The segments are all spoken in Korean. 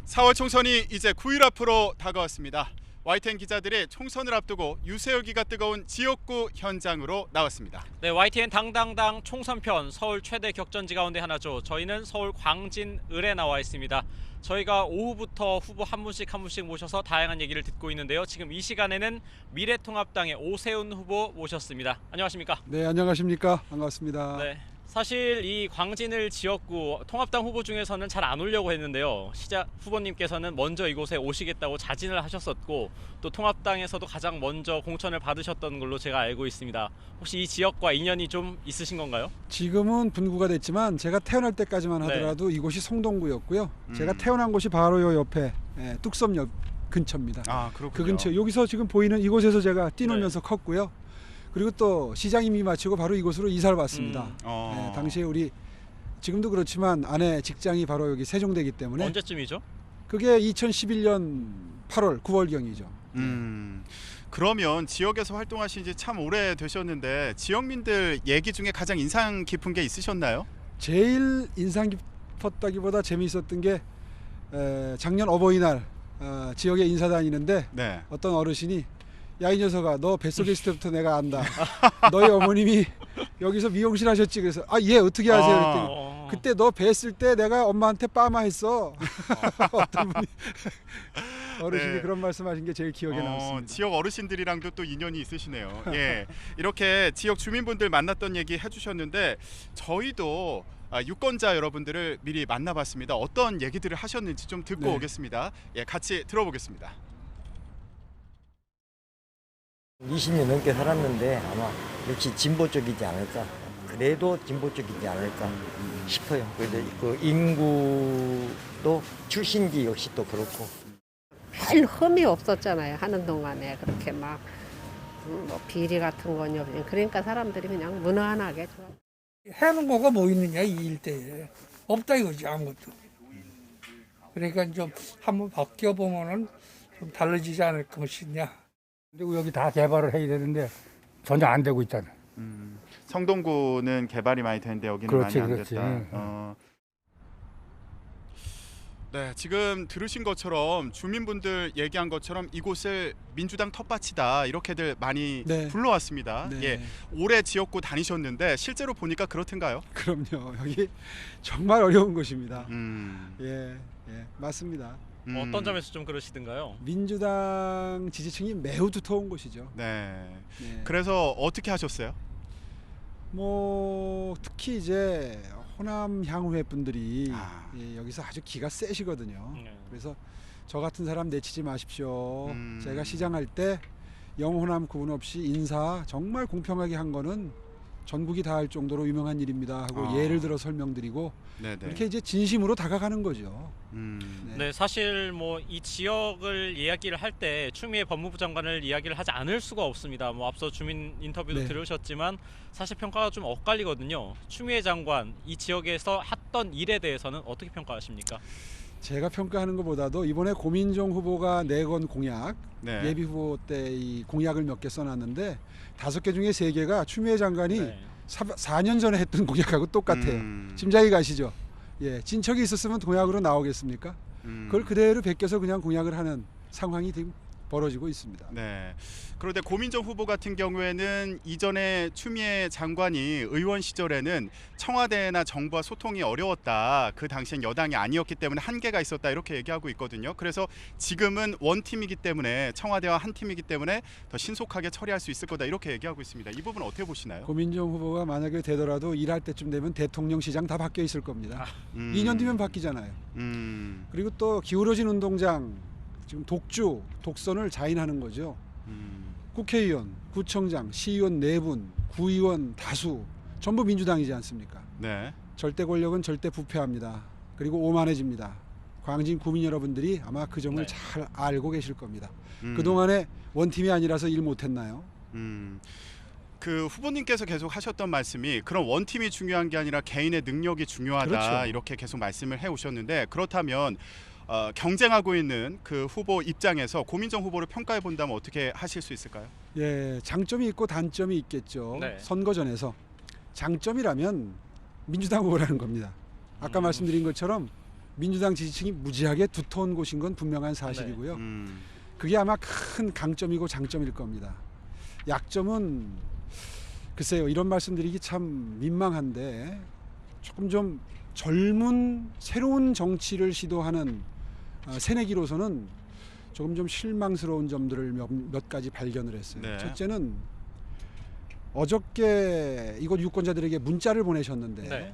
4월 총선이 이제 9일 앞으로 다가왔습니다. YTN 기자들이 총선을 앞두고 유세열기가 뜨거운 지역구 현장으로 나왔습니다. 네, YTN 당당당 총선편 서울 최대 격전지 가운데 하나죠. 저희는 서울 광진을에 나와 있습니다. 저희가 오후부터 후보 한 분씩 모셔서 다양한 얘기를 듣고 있는데요. 지금 이 시간에는 미래통합당의 오세훈 후보 모셨습니다. 안녕하십니까? 네, 안녕하십니까? 반갑습니다. 네. 사실 이 광진을 지역구 통합당 후보 중에서는 잘 안 오려고 했는데요. 시자 후보님께서는 먼저 이곳에 오시겠다고 자진을 하셨었고 또 통합당에서도 가장 먼저 공천을 받으셨던 걸로 제가 알고 있습니다. 혹시 이 지역과 인연이 좀 있으신 건가요? 지금은 분구가 됐지만 제가 태어날 때까지만 하더라도 이곳이 송동구였고요. 제가 태어난 곳이 바로 요 옆에 뚝섬역 근처입니다. 아, 그렇군요. 그 근처 여기서 지금 보이는 이곳에서 제가 뛰놀면서 컸고요. 그리고 또 시장 임기 마치고 바로 이곳으로 이사를 왔습니다. 당시에 우리 지금도 그렇지만 아내 직장이 바로 여기 세종대이기 때문에 언제쯤이죠? 그게 2011년 8월 9월경이죠. 그러면 지역에서 활동하신 지 참 오래 되셨는데 지역민들 얘기 중에 가장 인상 깊은 게 있으셨나요? 제일 인상 깊었다기보다 재미있었던 게 작년 어버이날 지역에 인사 다니는데 네. 어떤 어르신이 야 이 녀석아 너 뱃속에 있을 때부터 내가 안다. 너희 어머님이 여기서 미용실 하셨지. 그래서 아 예 어떻게 아세요? 그랬더니 그때 너 뵀을 때 내가 엄마한테 빠마했어. 어떤 분이 어르신이 네. 그런 말씀하신 게 제일 기억에 남습니다. 지역 어르신들이랑도 또 인연이 있으시네요. 예, 이렇게 지역 주민분들 만났던 얘기 해주셨는데 저희도 유권자 여러분들을 미리 만나봤습니다. 어떤 얘기들을 하셨는지 좀 듣고 네. 오겠습니다. 예, 같이 들어보겠습니다. 20년 넘게 살았는데 아마 역시 진보 쪽이지 않을까. 그래도 진보 쪽이지 않을까 싶어요. 그래도 그 인구도 출신지 역시 또 그렇고. 별 흠이 없었잖아요. 하는 동안에 그렇게 막 뭐 비리 같은 건요. 그러니까 사람들이 그냥 무난하게 좋아. 해놓은 거가 뭐 있느냐 이 일대에 없다 이거지 아무것도. 그러니까 좀 한번 바뀌어보면은 좀 달라지지 않을 것이냐. 그리고 여기 다 개발을 해야 되는데 전혀 안 되고 있잖아. 성동구는 개발이 많이 되는데 여기는 그렇지, 많이 안 그렇지. 됐다. 네, 지금 들으신 것처럼 주민분들 얘기한 것처럼 이곳을 민주당 텃밭이다 이렇게들 많이 네. 불러왔습니다. 네. 예, 오래 지역구 다니셨는데 실제로 보니까 그렇던가요? 그럼요. 여기 정말 어려운 곳입니다. 음, 맞습니다. 어떤 점에서 좀 그러시던가요? 민주당 지지층이 매우 두터운 곳이죠. 네. 네. 그래서 어떻게 하셨어요? 뭐 특히 이제 호남 향후회 분들이 아. 여기서 아주 기가 세시거든요. 네. 그래서 저 같은 사람 내치지 마십시오. 음. 제가 시장할 때 영호남 구분 없이 인사 정말 공평하게 한 거는 전국이 다 할 정도로 유명한 일입니다 하고 예를 들어 설명드리고 네네. 이렇게 이제 진심으로 다가가는 거죠. 네, 사실 뭐 이 지역을 이야기를 할 때 추미애 법무부 장관을 이야기를 하지 않을 수가 없습니다. 뭐 앞서 주민 인터뷰도 네. 들으셨지만 사실 평가가 좀 엇갈리거든요. 추미애 장관 이 지역에서 했던 일에 대해서는 어떻게 평가하십니까? 제가 평가하는 것보다도 이번에 고민정 후보가 내건 공약 네. 예비 후보 때 이 공약을 몇 개 써놨는데 5개 중에 3개가 추미애 장관이 네. 4년 전에 했던 공약하고 똑같아요. 짐작이 가시죠? 예, 진척이 있었으면 공약으로 나오겠습니까? 그걸 그대로 베껴서 그냥 공약을 하는 상황이 지금 벌어지고 있습니다. 네. 그런데 고민정 후보 같은 경우에는 이전에 추미애 장관이 의원 시절에는 청와대나 정부와 소통이 어려웠다. 그 당시엔 여당이 아니었기 때문에 한계가 있었다. 이렇게 얘기하고 있거든요. 그래서 지금은 원팀이기 때문에 청와대와 한 팀이기 때문에 더 신속하게 처리할 수 있을 거다. 이렇게 얘기하고 있습니다. 이 부분 어떻게 보시나요? 고민정 후보가 만약에 되더라도 일할 때쯤 되면 대통령 시장 다 바뀌어 있을 겁니다. 2년 뒤면 바뀌잖아요. 그리고 또 기울어진 운동장 지금 독주, 독선을 자인하는 거죠. 국회의원, 구청장, 시의원 4분, 구의원 다수 전부 민주당이지 않습니까? 네. 절대 권력은 절대 부패합니다. 그리고 오만해집니다. 광진 구민 여러분들이 아마 그 점을 네. 잘 알고 계실 겁니다. 그동안에 원팀이 아니라서 일 못했나요? 그 후보님께서 계속 하셨던 말씀이 그런 원팀이 중요한 게 아니라 개인의 능력이 중요하다. 그렇죠. 이렇게 계속 말씀을 해오셨는데 그렇다면 경쟁하고 있는 그 후보 입장에서 고민정 후보를 평가해 본다면 어떻게 하실 수 있을까요? 예, 장점이 있고 단점이 있겠죠. 네. 선거전에서 장점이라면 민주당 후보라는 겁니다. 아까 말씀드린 것처럼 민주당 지지층이 무지하게 두터운 곳인 건 분명한 사실이고요. 그게 아마 큰 강점이고 장점일 겁니다. 약점은 글쎄요, 이런 말씀드리기 참 민망한데 조금 좀 젊은 새로운 정치를 시도하는 새내기로서는 조금 좀 실망스러운 점들을 몇 가지 발견을 했어요. 네. 첫째는 어저께 이곳 유권자들에게 문자를 보내셨는데 네.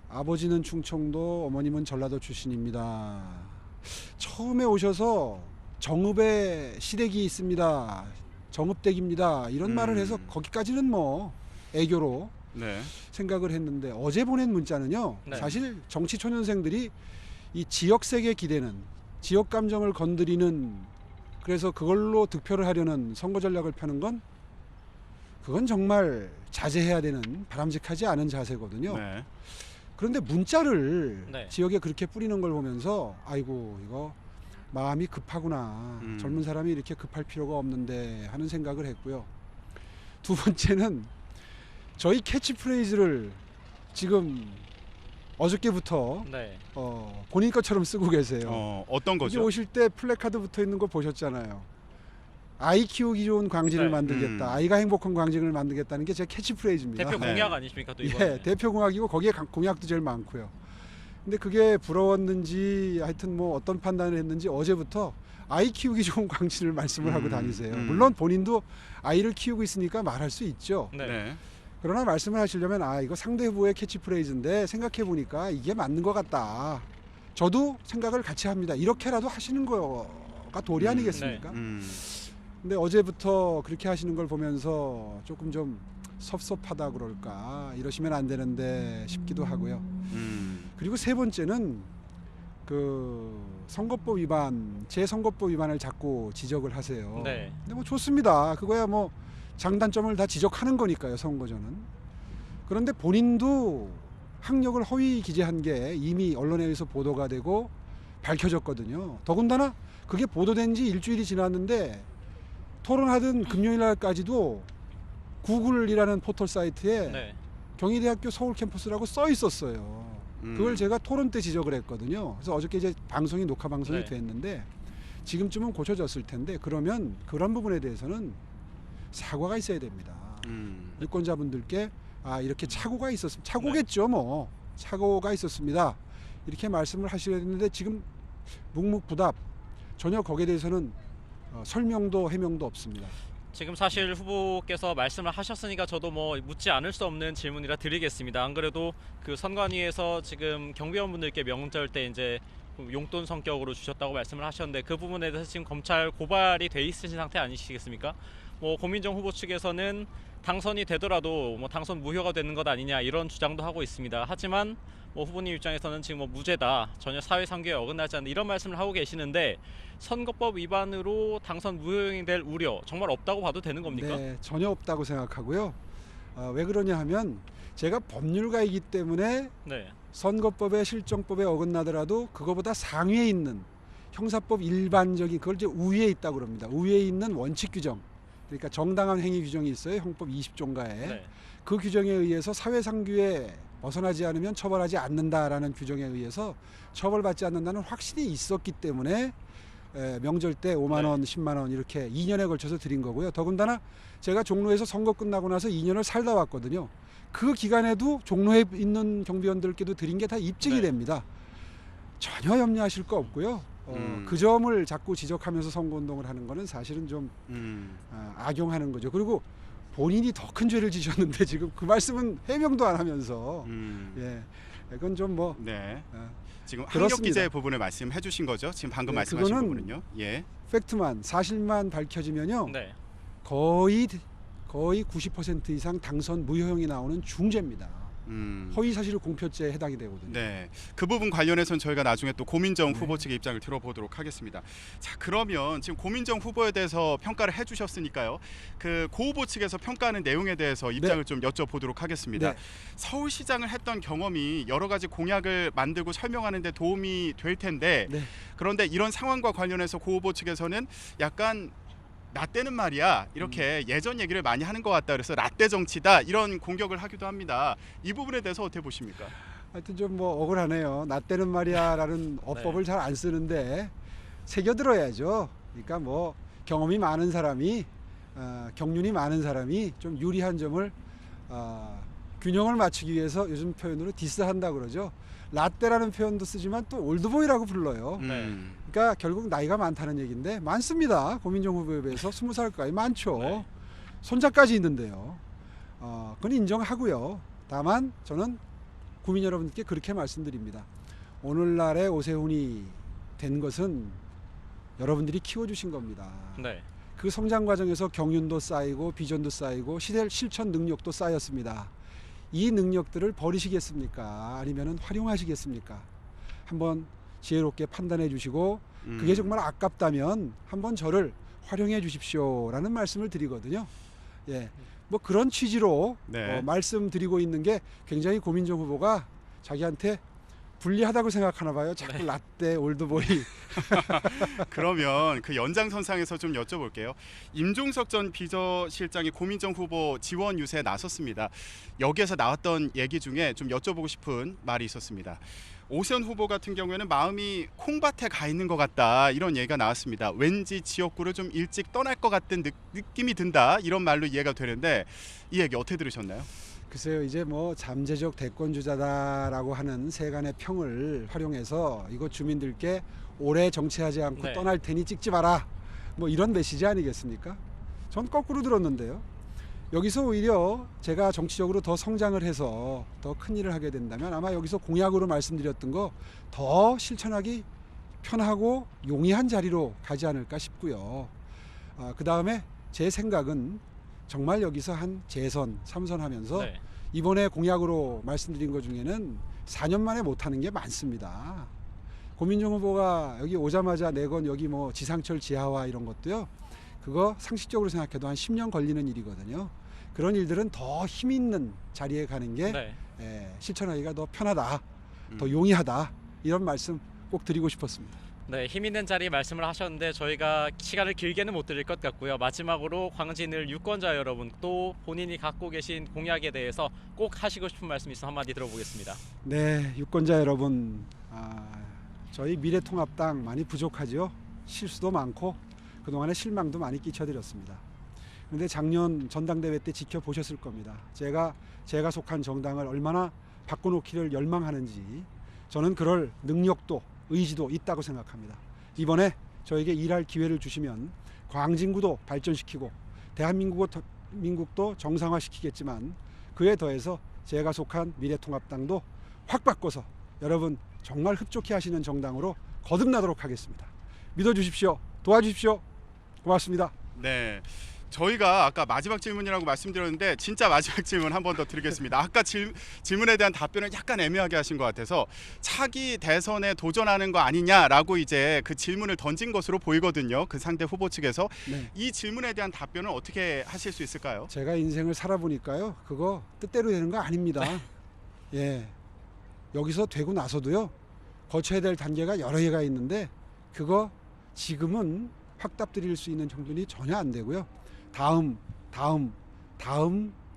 아버지는 충청도, 어머님은 전라도 출신입니다. 처음에 오셔서 정읍에 시댁이 있습니다. 정읍댁입니다. 이런 말을 해서 거기까지는 뭐 애교로 네. 생각을 했는데 어제 보낸 문자는요. 네. 사실 정치 초년생들이 이 지역색에 기대는, 지역 감정을 건드리는, 그래서 그걸로 득표를 하려는 선거 전략을 펴는 건 그건 정말 자제해야 되는 바람직하지 않은 자세거든요. 네. 그런데 문자를 네. 지역에 그렇게 뿌리는 걸 보면서 아이고 이거 마음이 급하구나. 젊은 사람이 이렇게 급할 필요가 없는데 하는 생각을 했고요. 두 번째는 저희 캐치프레이즈를 지금 어저께부터 네. 본인 것처럼 쓰고 계세요. 어떤 여기 거죠? 오실 때 플래카드 붙어 있는 거 보셨잖아요. 아이 키우기 좋은 광진을 네. 만들겠다. 아이가 행복한 광진을 만들겠다는 게 제 캐치프레이즈입니다. 대표 네. 공약 아니십니까 또 이번에? 예, 대표 공약이고 거기에 공약도 제일 많고요. 근데 그게 부러웠는지 하여튼 뭐 어떤 판단을 했는지 어제부터 아이 키우기 좋은 광진을 말씀을 하고 다니세요. 물론 본인도 아이를 키우고 있으니까 말할 수 있죠. 네. 네. 그러나 말씀을 하시려면 이거 상대 후보의 캐치프레이즈인데 생각해 보니까 이게 맞는 것 같다. 저도 생각을 같이 합니다. 이렇게라도 하시는 거가 도리 아니겠습니까? 근데 어제부터 그렇게 하시는 걸 보면서 조금 좀 섭섭하다 그럴까, 이러시면 안 되는데 싶기도 하고요. 그리고 세 번째는 그 선거법 위반, 재선거법 위반을 자꾸 지적을 하세요. 네. 근데 뭐 좋습니다. 그거야 뭐 장단점을 다 지적하는 거니까요, 선거전은. 그런데 본인도 학력을 허위 기재한 게 이미 언론에 의해서 보도가 되고 밝혀졌거든요. 더군다나 그게 보도된 지 일주일이 지났는데 토론하던 금요일 날까지도 구글이라는 포털 사이트에 네. 경희대학교 서울 캠퍼스라고 써 있었어요. 그걸 제가 토론 때 지적을 했거든요. 그래서 어저께 이제 녹화 방송이 네. 됐는데 지금쯤은 고쳐졌을 텐데, 그러면 그런 부분에 대해서는 사과가 있어야 됩니다. 유권자분들께 이렇게 착오가 있었습니다. 착오겠죠, 뭐. 착오가 있었습니다. 이렇게 말씀을 하셔야 되는데 지금 묵묵부답, 전혀 거기에 대해서는 설명도 해명도 없습니다. 지금 사실 후보께서 말씀을 하셨으니까 저도 뭐 묻지 않을 수 없는 질문이라 드리겠습니다. 안 그래도 그 선관위에서 지금 경비원분들께 명절 때 이제 용돈 성격으로 주셨다고 말씀을 하셨는데 그 부분에 대해서 지금 검찰 고발이 돼 있으신 상태 아니시겠습니까? 뭐 고민정 후보 측에서는 당선이 되더라도 뭐 당선 무효가 되는 것 아니냐 이런 주장도 하고 있습니다. 하지만 뭐 후보님 입장에서는 지금 뭐 무죄다, 전혀 사회상규에 어긋나지 않는 이런 말씀을 하고 계시는데 선거법 위반으로 당선 무효형이 될 우려 정말 없다고 봐도 되는 겁니까? 네, 전혀 없다고 생각하고요. 왜 그러냐 하면 제가 법률가이기 때문에 네. 선거법에 실정법에 어긋나더라도 그거보다 상위에 있는 형사법 일반적인, 그걸 이제 우위에 있다고 그럽니다. 우위에 있는 원칙 규정, 그러니까 정당한 행위 규정이 있어요. 형법 20조인가에. 네. 그 규정에 의해서 사회상규에 벗어나지 않으면 처벌하지 않는다라는 규정에 의해서 처벌받지 않는다는 확신이 있었기 때문에 명절 때 5만 원, 10만 원 이렇게 2년에 걸쳐서 드린 거고요. 더군다나 제가 종로에서 선거 끝나고 나서 2년을 살다 왔거든요. 그 기간에도 종로에 있는 경비원들께도 드린 게 다 입증이 네. 됩니다. 전혀 염려하실 거 없고요. 그 점을 자꾸 지적하면서 선거운동을 하는 거는 사실은 좀 악용하는 거죠. 그리고 본인이 더 큰 죄를 지셨는데 지금 그 말씀은 해명도 안 하면서 예, 그건 좀 뭐 네. 지금 학력 그렇습니다. 기재 부분을 말씀해 주신 거죠? 지금 방금 네, 말씀하신 그거는 부분은요? 예. 팩트만, 사실만 밝혀지면요 네. 거의 90% 이상 당선 무효형이 나오는 중죄입니다. 허위 사실 공표죄에 해당이 되거든요. 네, 그 부분 관련해서는 저희가 나중에 또 고민정 후보 측의 입장을 들어보도록 하겠습니다. 자, 그러면 지금 고민정 후보에 대해서 평가를 해주셨으니까요. 그 고 후보 측에서 평가하는 내용에 대해서 입장을 좀 여쭤보도록 하겠습니다. 네. 서울시장을 했던 경험이 여러 가지 공약을 만들고 설명하는 데 도움이 될 텐데 네. 그런데 이런 상황과 관련해서 고 후보 측에서는 약간 나 때는 말이야 이렇게 예전 얘기를 많이 하는 것 같다, 그래서 라떼 정치다 이런 공격을 하기도 합니다. 이 부분에 대해서 어떻게 보십니까? 하여튼 좀 뭐 억울하네요. 나 때는 말이야라는 어법을 잘 안 쓰는데 새겨들어야죠. 그러니까 뭐 경험이 많은 사람이 경륜이 많은 사람이 좀 유리한 점을 균형을 맞추기 위해서 요즘 표현으로 디스한다 그러죠. 라떼라는 표현도 쓰지만 또 올드보이라고 불러요. 그러니까 결국 나이가 많다는 얘기인데 많습니다. 고민정 후보에 비해서 20살까지 많죠. 네. 손자까지 있는데요. 그건 인정하고요. 다만 저는 국민 여러분께 그렇게 말씀드립니다. 오늘날의 오세훈이 된 것은 여러분들이 키워주신 겁니다. 네. 그 성장 과정에서 경륜도 쌓이고 비전도 쌓이고 실천 능력도 쌓였습니다. 이 능력들을 버리시겠습니까? 아니면 활용하시겠습니까? 한번 지혜롭게 판단해 주시고 그게 정말 아깝다면 한번 저를 활용해 주십시오라는 말씀을 드리거든요. 예, 뭐 그런 취지로 네. 말씀드리고 있는 게 굉장히 고민정 후보가 자기한테 불리하다고 생각하나 봐요. 자꾸 라떼, 올드보이. 그러면 그 연장선상에서 좀 여쭤볼게요. 임종석 전 비서실장이 고민정 후보 지원 유세에 나섰습니다. 여기에서 나왔던 얘기 중에 좀 여쭤보고 싶은 말이 있었습니다. 오세훈 후보 같은 경우에는 마음이 콩밭에 가 있는 것 같다 이런 얘기가 나왔습니다. 왠지 지역구를 좀 일찍 떠날 것 같은 느낌이 든다 이런 말로 이해가 되는데 이 얘기 어떻게 들으셨나요? 글쎄요, 이제 뭐 잠재적 대권주자다라고 하는 세간의 평을 활용해서 이곳 주민들께 오래 정치하지 않고 네. 떠날 테니 찍지 마라, 뭐 이런 메시지 아니겠습니까? 전 거꾸로 들었는데요. 여기서 오히려 제가 정치적으로 더 성장을 해서 더 큰 일을 하게 된다면 아마 여기서 공약으로 말씀드렸던 거 더 실천하기 편하고 용이한 자리로 가지 않을까 싶고요. 그 다음에 제 생각은 정말 여기서 한 재선, 3선 하면서 네. 이번에 공약으로 말씀드린 것 중에는 4년 만에 못하는 게 많습니다. 고민정 후보가 여기 오자마자 내건 여기 뭐 지상철 지하화 이런 것도요. 그거 상식적으로 생각해도 한 10년 걸리는 일이거든요. 그런 일들은 더 힘 있는 자리에 가는 게 네. 실천하기가 더 편하다, 더 용이하다 이런 말씀 꼭 드리고 싶었습니다. 네, 힘 있는 자리 말씀을 하셨는데 저희가 시간을 길게는 못 드릴 것 같고요. 마지막으로 광진을 유권자 여러분 또 본인이 갖고 계신 공약에 대해서 꼭 하시고 싶은 말씀 있으면 한마디 들어보겠습니다. 네, 유권자 여러분, 저희 미래통합당 많이 부족하죠. 실수도 많고 그동안에 실망도 많이 끼쳐드렸습니다. 그런데 작년 전당대회 때 지켜보셨을 겁니다. 제가 속한 정당을 얼마나 바꿔놓기를 열망하는지 저는 그럴 능력도 의지도 있다고 생각합니다. 이번에 저에게 일할 기회를 주시면 광진구도 발전시키고 대한민국도 정상화시키겠지만 그에 더해서 제가 속한 미래통합당도 확 바꿔서 여러분 정말 흡족해 하시는 정당으로 거듭나도록 하겠습니다. 믿어주십시오. 도와주십시오. 고맙습니다. 네. 저희가 아까 마지막 질문이라고 말씀드렸는데 진짜 마지막 질문 한 번 더 드리겠습니다. 아까 질문에 대한 답변을 약간 애매하게 하신 것 같아서 차기 대선에 도전하는 거 아니냐라고 이제 그 질문을 던진 것으로 보이거든요. 그 상대 후보 측에서. 네. 이 질문에 대한 답변을 어떻게 하실 수 있을까요? 제가 인생을 살아보니까요. 그거 뜻대로 되는 거 아닙니다. 예. 여기서 되고 나서도요. 거쳐야 될 단계가 여러 개가 있는데 그거 지금은 확답 드릴 수 있는 정도는 전혀 안 되고요. 다음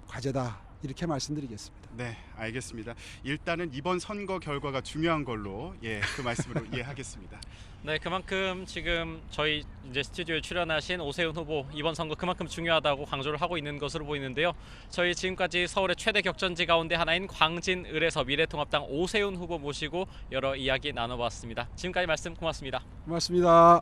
과제다 이렇게 말씀드리겠습니다. 네, 알겠습니다. 일단은 이번 선거 결과가 중요한 걸로 그 말씀으로 이해하겠습니다. 네, 그만큼 지금 저희 이제 스튜디오에 출연하신 오세훈 후보 이번 선거 그만큼 중요하다고 강조를 하고 있는 것으로 보이는데요. 저희 지금까지 서울의 최대 격전지 가운데 하나인 광진을에서 미래통합당 오세훈 후보 모시고 여러 이야기 나눠봤습니다. 지금까지 말씀 고맙습니다. 고맙습니다.